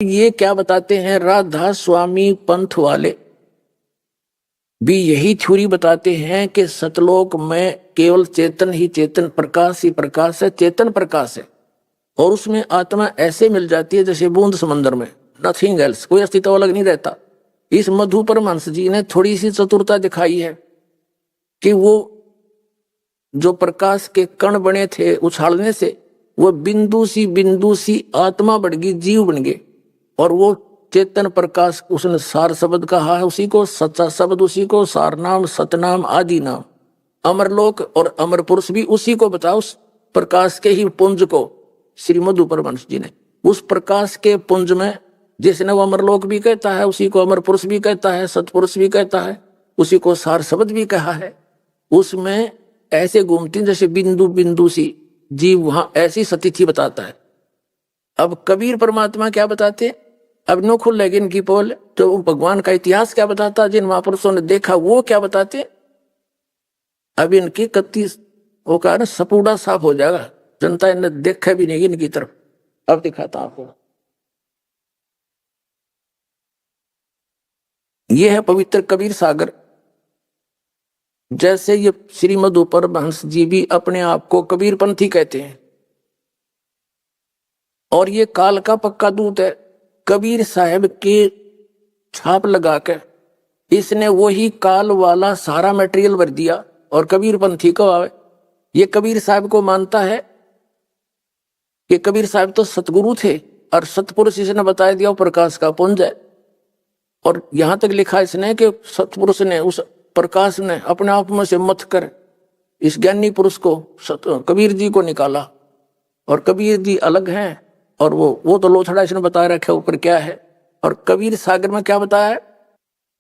ये क्या बताते हैं, राधा स्वामी पंथ वाले भी यही थ्योरी बताते हैं कि सतलोक में केवल चेतन ही चेतन, प्रकाश ही प्रकाश है, चेतन प्रकाश है। और उसमें आत्मा ऐसे मिल जाती है जैसे बूंद समंदर में, नथिंग एल्स, कोई अस्तित्व अलग नहीं रहता। इस मधु परमहंस जी ने थोड़ी सी चतुरता दिखाई है कि वो जो प्रकाश के कण बने थे उछालने से, वो बिंदु सी आत्मा बढ़ गई, जीव बन गए। और वो चेतन प्रकाश, उसने सार शब्द कहा है उसी को, सच्चा शब्द उसी को, सार नाम सतनाम आदि नाम, अमरलोक और अमर पुरुष भी उसी को बताओ, उस प्रकाश के ही पुंज को। श्री मधु परमहंस जी ने उस प्रकाश के पुंज में, जिसने वो अमरलोक भी कहता है उसी को अमर पुरुष भी कहता है, सतपुरुष भी कहता है, उसी को सार शब्द भी कहा है, उसमें ऐसे घूमती जैसे बिंदु सी जीव, वहां ऐसी सतिथि बताता है। अब कबीर परमात्मा क्या बताते, अब नो खुल लेगी इनकी पोल, तो भगवान का इतिहास क्या बताता, जिन महापुरुषों ने देखा वो क्या बताते। अब इनकी कत्ती वो कहा सपूड़ा साफ हो जाएगा, जनता इन्हें देखा भी नहीं इनकी तरफ। अब दिखाता आपको, ये है पवित्र कबीर सागर। जैसे ये श्री मधु परमहंस जी भी अपने आप को कबीर पंथी कहते हैं, और ये काल का पक्का दूत है। कबीर साहब के छाप लगाकर इसने वही काल वाला सारा मटेरियल भर दिया, और कबीर पंथी को आवे। ये कबीर साहब को मानता है कि कबीर साहब तो सतगुरु थे, और सतपुरुष इसने बता दिया प्रकाश का पुंज है। और यहां तक लिखा इसने कि सतपुरुष ने उस प्रकाश ने अपने आप में से मथ कर इस ज्ञानी पुरुष को, कबीर जी को निकाला। और कबीर जी अलग हैं, और वो तो लोथड़ा इसने बता रखा ऊपर क्या है। और कबीर सागर में क्या बताया है,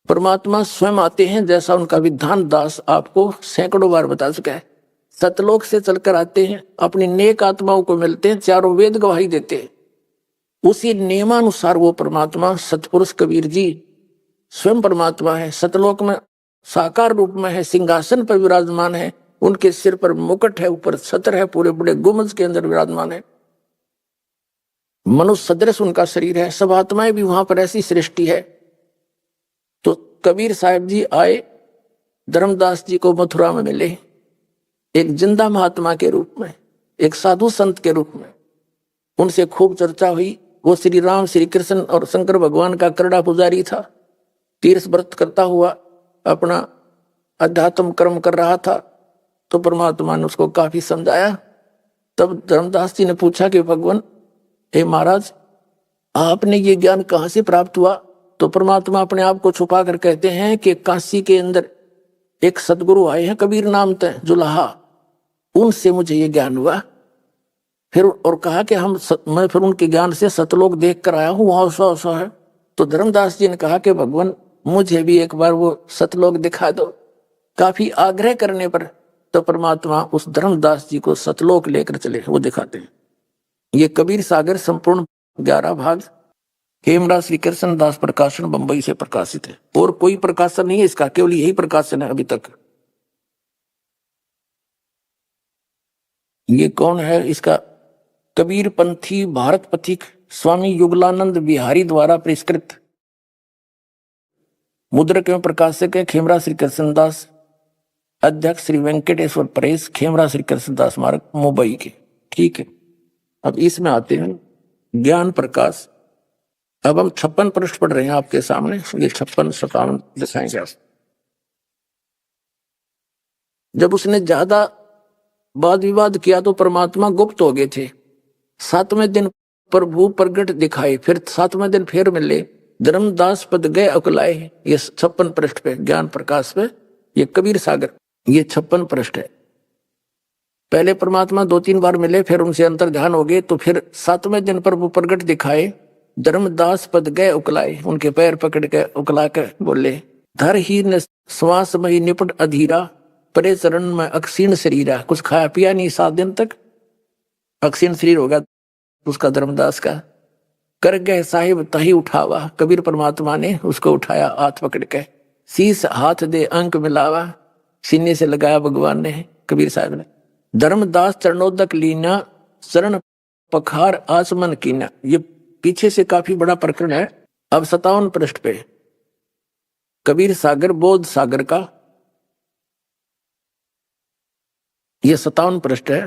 परमात्मा स्वयं आते हैं, जैसा उनका विधान दास आपको सैकड़ों बार बता चुका है। सतलोक से चलकर आते हैं, अपनी नेक आत्माओं को मिलते हैं, चारों वेद गवाही देते हैं। उसी नियमानुसार वो परमात्मा सतपुरुष कबीर जी स्वयं परमात्मा है, सतलोक में साकार रूप में है, सिंहासन पर विराजमान है, उनके सिर पर मुकुट है, ऊपर छत्र है, पूरे बड़े गुम्बद के अंदर विराजमान है, मनुष्य सदृश उनका शरीर है, सब आत्माएं भी वहां पर ऐसी सृष्टि है। तो कबीर साहब जी आए, धर्मदास जी को मथुरा में मिले, एक जिंदा महात्मा के रूप में, एक साधु संत के रूप में। उनसे खूब चर्चा हुई। वो श्री राम, श्री कृष्ण और शंकर भगवान का करड़ा पुजारी था, तीर्थ व्रत करता हुआ अपना अध्यात्म कर्म कर रहा था। तो परमात्मा ने उसको काफी समझाया। तब धर्मदास जी ने पूछा कि भगवान, हे महाराज, आपने ये ज्ञान कहाँ से प्राप्त हुआ? तो परमात्मा अपने आप को छुपा कर कहते हैं कि काशी के अंदर एक सदगुरु आए हैं कबीर नाम थे जुलाहा, उनसे मुझे ये ज्ञान हुआ। फिर और कहा कि मैं फिर उनके ज्ञान से सतलोक देख कर आया हूँ, वहां ऐसा है। तो धर्मदास जी ने कहा कि भगवान, मुझे भी एक बार वो सतलोक दिखा दो। काफी आग्रह करने पर तो परमात्मा उस धर्मदास जी को सतलोक लेकर चले, वो दिखाते हैं। ये कबीर सागर संपूर्ण 11 भाग हेमराज श्री कृष्ण दास प्रकाशन बंबई से प्रकाशित है, और कोई प्रकाशन नहीं है इसका, केवल यही प्रकाशन है अभी तक। ये कौन है इसका? कबीर पंथी भारत पथिक स्वामी युगलानंद बिहारी द्वारा परिष्कृत, मुद्रक एवं प्रकाशक है खेमराज श्री कृष्णदास, अध्यक्ष श्री वेंकटेश्वर प्रेस, खेमराज श्री कृष्णदास स्मारक मुंबई के। ठीक है, अब इसमें आते हैं ज्ञान प्रकाश। अब हम 56 पृष्ठ पढ़ रहे हैं आपके सामने, ये 56 57 दिखाएंगे। जब उसने ज्यादा वाद विवाद किया तो परमात्मा गुप्त हो गए थे। 7वें दिन प्रभु प्रगट दिखाए, फिर 7वें दिन फिर मिले, धर्मदास पद गए अकुलाए। ये 56 पृष्ठ पे ज्ञान प्रकाश पे, ये कबीर सागर, ये 56 पृष्ठ है। पहले परमात्मा 2-3 बार मिले, फिर उनसे अंतर ध्यान हो गए, तो फिर 7वें दिन प्रभु प्रगट दिखाए, धर्मदास पद गए उकलाए, उनके पैर पकड़ के उकला के बोले, धर ही न श्वास मही निपट अधीरा, परे चरण में अक्षीण शरीरा। कुछ खाया पिया नहीं 7 दिन तक, अक्षीण शरीर हो गया उसका धर्मदास का। कर गए साहिब तही उठावा, कबीर परमात्मा ने उसको उठाया हाथ पकड़ के, शीस हाथ दे अंक मिलावा, सीने से लगाया भगवान ने, कबीर साहब ने। धर्मदास चरणोदक लीना, शरण पखार आसमन कीना। ये पीछे से काफी बड़ा प्रकरण है। अब 57 पृष्ठ पे कबीर सागर बोध सागर का, ये 57 पृष्ठ है,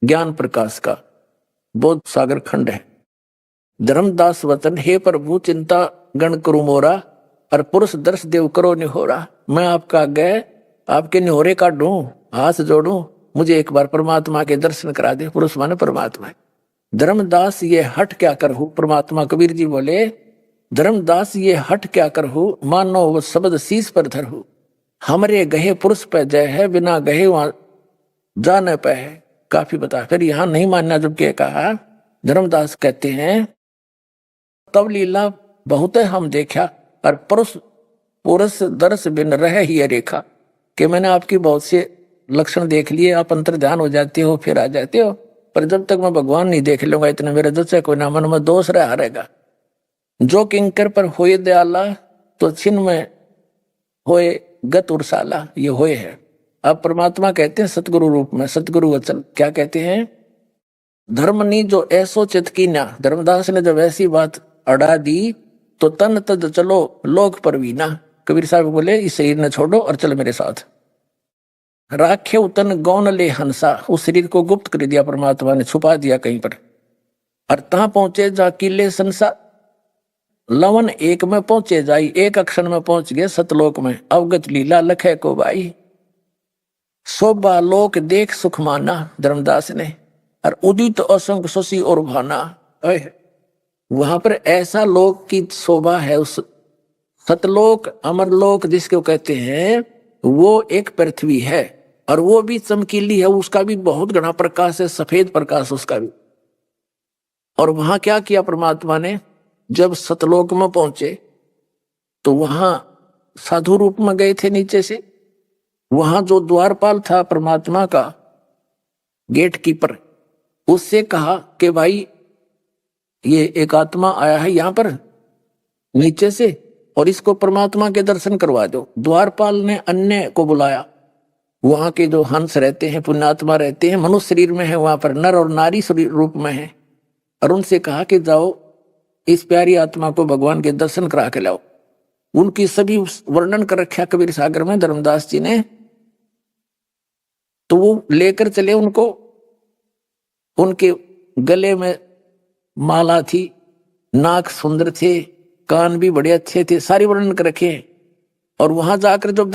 ज्ञान प्रकाश का बोध सागर खंड है। धर्मदास वचन, हे प्रभु चिंता गण करु मोरा, और पुरुष दर्श देव करो निहोरा। मैं आपका आगे आपके निहोरे का ढूं, हाथ जोड़ूं, मुझे एक बार परमात्मा के दर्शन करा दे। पुरुष माने परमात्मा। धर्मदास ये हट क्या करहु, परमात्मा कबीर जी बोले धर्मदास ये हट क्या करहु, मानो वो शब्द शीस पर धरहु। हमरे गहे पुरुष पे जय है, बिना गहे वहां जा न पे है। काफी बता, फिर यहां नहीं मानना जब के कहा। धर्मदास कहते हैं तब लीला बहुत हम देखा, और पुरुष दर्श बिन रह ही रेखा, कि मैंने आपकी बहुत से लक्षण देख लिए, आप अंतर ध्यान हो जाते हो, फिर आ जाते हो, पर जब तक मैं भगवान नहीं देख लूंगा इतने मेरे जैसे कोई ना मन में दोष रहा रहेगा। जो किंकर पर होए दयाला, तो छिन्न में होए गत उर्साला, ये होए है। अब परमात्मा कहते हैं सतगुरु रूप में, सतगुरु वचन क्या कहते हैं, धर्म नी जो ऐसो चितकीना। धर्मदास ने जब ऐसी बात अड़ा दी तो तन तद चलो लोक परवीना। कबीर साहब बोले इस शरीर ने छोड़ो और चल मेरे साथ। राखे उतन गौन ले हंसा, उस शरीर को गुप्त कर दिया परमात्मा ने, छुपा दिया कहीं पर। और तहां पहुंचे जा किले संसा, लवन एक में पहुंचे जाई, एक अक्षर में पहुंच गए सतलोक में। अवगत लीला लखे को भाई, शोभा लोक देख सुख माना। धर्मदास ने, और उदित असंग शशि और भाना। वहां पर ऐसा लोक की शोभा है, उस सतलोक अमरलोक जिसको कहते हैं, वो एक पृथ्वी है, और वो भी चमकीली है, उसका भी बहुत घना प्रकाश है, सफेद प्रकाश उसका भी। और वहां क्या किया परमात्मा ने, जब सतलोक में पहुंचे तो वहां साधु रूप में गए थे नीचे से। वहां जो द्वारपाल था परमात्मा का, गेट कीपर, उससे कहा कि भाई ये एक आत्मा आया है यहां पर नीचे से, और इसको परमात्मा के दर्शन करवा दो। द्वारपाल ने अन्य को बुलाया, वहां के जो हंस रहते हैं, पुण्यात्मा रहते हैं, मनुष्य शरीर में है, वहां पर नर और नारी रूप में है, और उनसे कहा कि जाओ इस प्यारी आत्मा को भगवान के दर्शन करा के लाओ। उनकी सभी वर्णन कर रखा कबीर सागर में धर्मदास जी ने। तो वो लेकर चले उनको, उनके गले में माला थी, नाक सुंदर थे, कान भी बड़े अच्छे थे, सारी वर्णन कर रखे। और वहां जाकर जब